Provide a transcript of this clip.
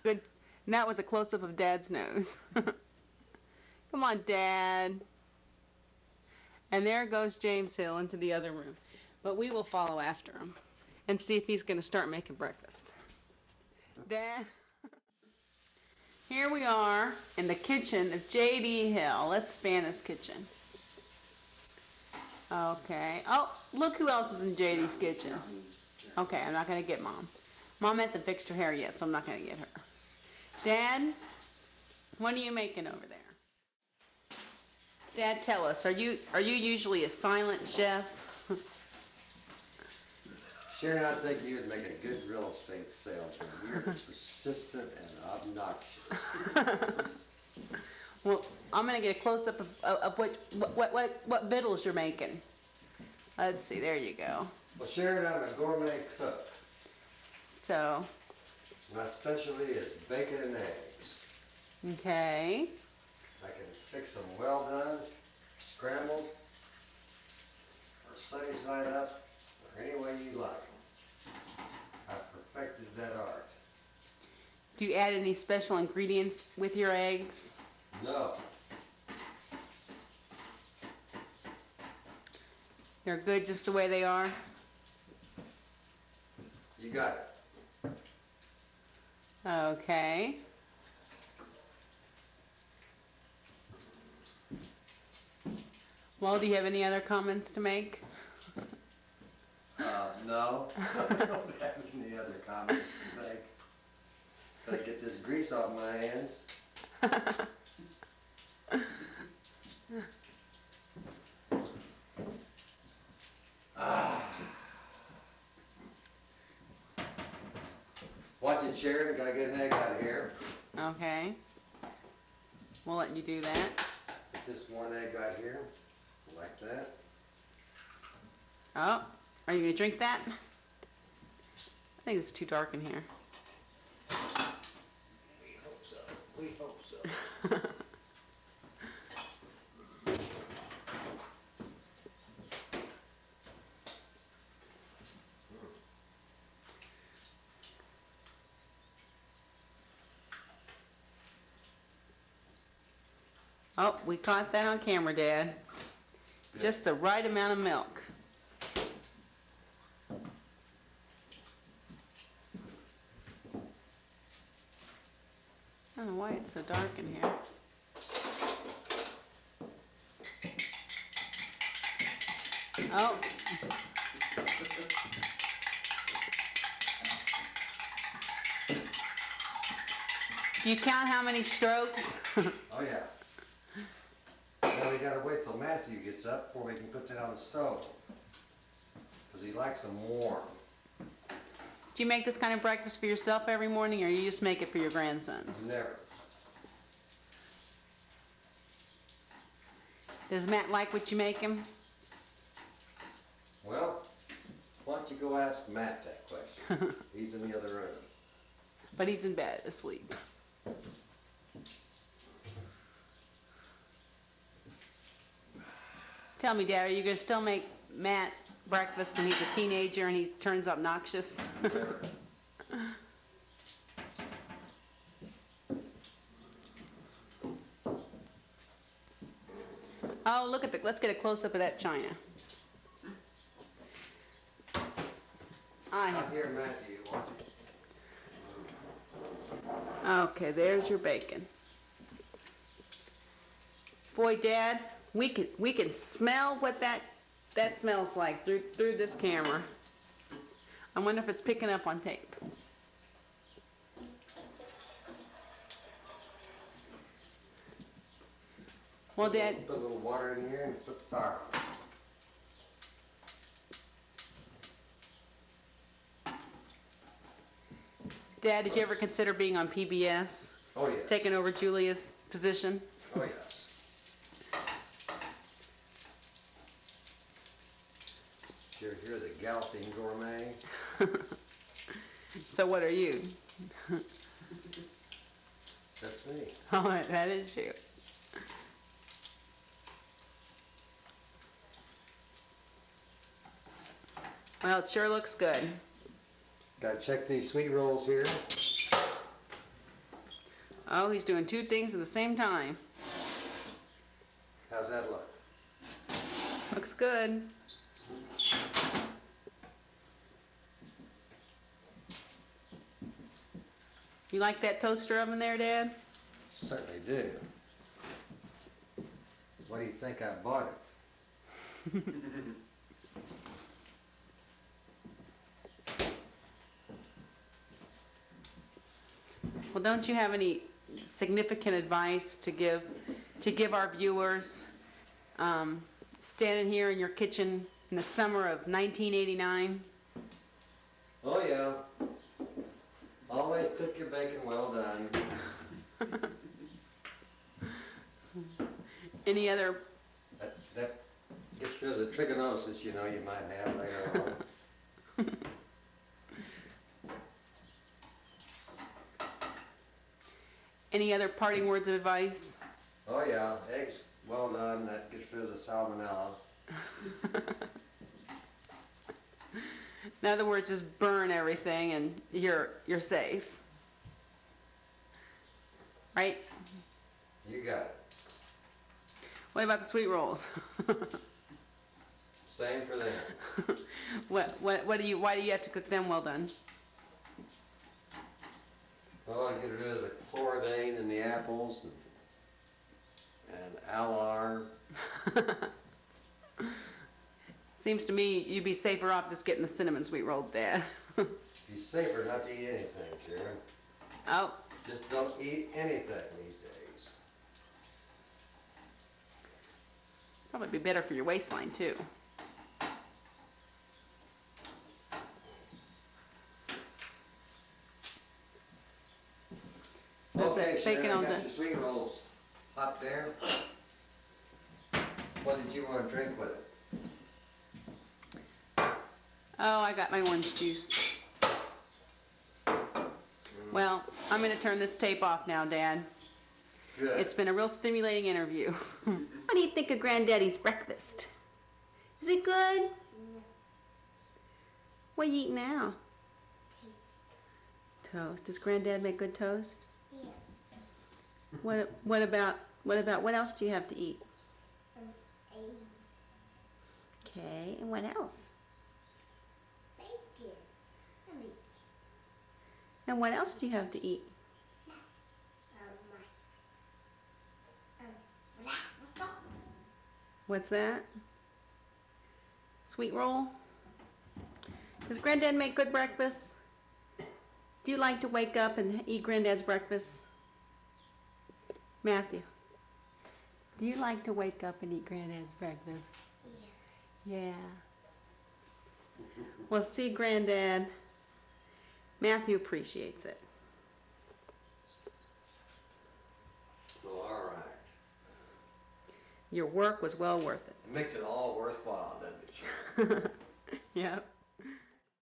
Good. And that was a close-up of Dad's nose. Come on, Dad. And there goes James Hill into the other room. But we will follow after him and see if he's going to start making breakfast. Dad, here we are in the kitchen of J.D. Hill. Let's span this kitchen. Okay. Oh, look who else is in J.D.'s kitchen. Okay, I'm not going to get Mom. Mom hasn't fixed her hair yet, so I'm not going to get her. Dad, what are you making over there? Dad, tell us, are you usually a silent chef? Sharon, I think you would make a good real estate salesman. You're persistent and obnoxious. Well, I'm going to get a close-up of what victuals you're making. Let's see, there you go. Well, Sharon, I'm a gourmet cook. So. My specialty is bacon and eggs. Okay. I can fix them well done, scrambled, or sunny side up, or any way you like. I've perfected that art. Do you add any special ingredients with your eggs? No. They're good just the way they are? You got it. Okay. Well, do you have any other comments to make? No. I don't have any other comments to make. Gotta get this grease off my hands. Watch it, Sharon. Gotta get an egg out of here. Okay. We'll let you do that. Get this one egg out here, like that. Oh, are you going to drink that? I think it's too dark in here. We hope so. We hope so. Oh, we caught that on camera, Dad. Just the right amount of milk. I don't know why it's so dark in here. Oh. Do you count how many strokes? Oh yeah. Now we gotta wait till Matthew gets up before we can put that on the stove. Because he likes them warm. Do you make this kind of breakfast for yourself every morning, or you just make it for your grandsons? Never. Does Matt like what you make him? Well, why don't you go ask Matt that question? He's in the other room. But he's in bed, asleep. Tell me, Dad, are you going to still make Matt breakfast when he's a teenager and he turns obnoxious? Oh, look at let's get a close-up of that china. Out here, Matthew, watch it. Okay, there's your bacon. Boy, Dad, we can smell what that smells like through this camera. I wonder if it's picking up on tape. Well, Dad, Put a little water in here and put the fire on. Dad, did you ever consider being on PBS? Oh yes. Taking over Julia's position? Oh yes. You're the galloping gourmet. So what are you? That's me. Oh, that is you. Well, it sure looks good. Gotta check these sweet rolls here. Oh, he's doing two things at the same time. How's that look? Looks good. You like that toaster oven there, Dad? Certainly do. What do you think I bought it? Well, don't you have any significant advice to give our viewers standing here in your kitchen in the summer of 1989? Oh yeah. Always cook your bacon well done. Any other? That gets rid of the trigonosis, you know, you might have later on. Any other parting words of advice? Oh yeah, eggs well done, that gets rid of the salmonella. In other words, just burn everything and you're safe. Right? You got it. What about the sweet rolls? Same for them. Why do you have to cook them well done? Well, I get rid of the chlorine in the apples and alar. Seems to me you'd be safer off just getting the cinnamon sweet roll, Dad. Be safer not to eat anything, Sharon. Oh, Just don't eat anything these days. probably be better for your waistline too. Okay, bacon Sharon, all I got done. your sweet rolls hot there. What did you want to drink with it? Oh, I got my orange juice. Well, I'm going to turn this tape off now, Dad. Good. It's been a real stimulating interview. What do you think of Granddaddy's breakfast? Is it good? What are you eating now? Toast. Does Granddad make good toast? Yeah. What else do you have to eat? Okay, and what else? And what else do you have to eat? What's that? Sweet roll? Does Granddad make good breakfast? Do you like to wake up and eat Granddad's breakfast? Matthew, do you like to wake up and eat Granddad's breakfast? Yeah. Well, see, Granddad, Matthew appreciates it. Well, all right. Your work was well worth it. It makes it all worthwhile, doesn't it, Sharon? Yep.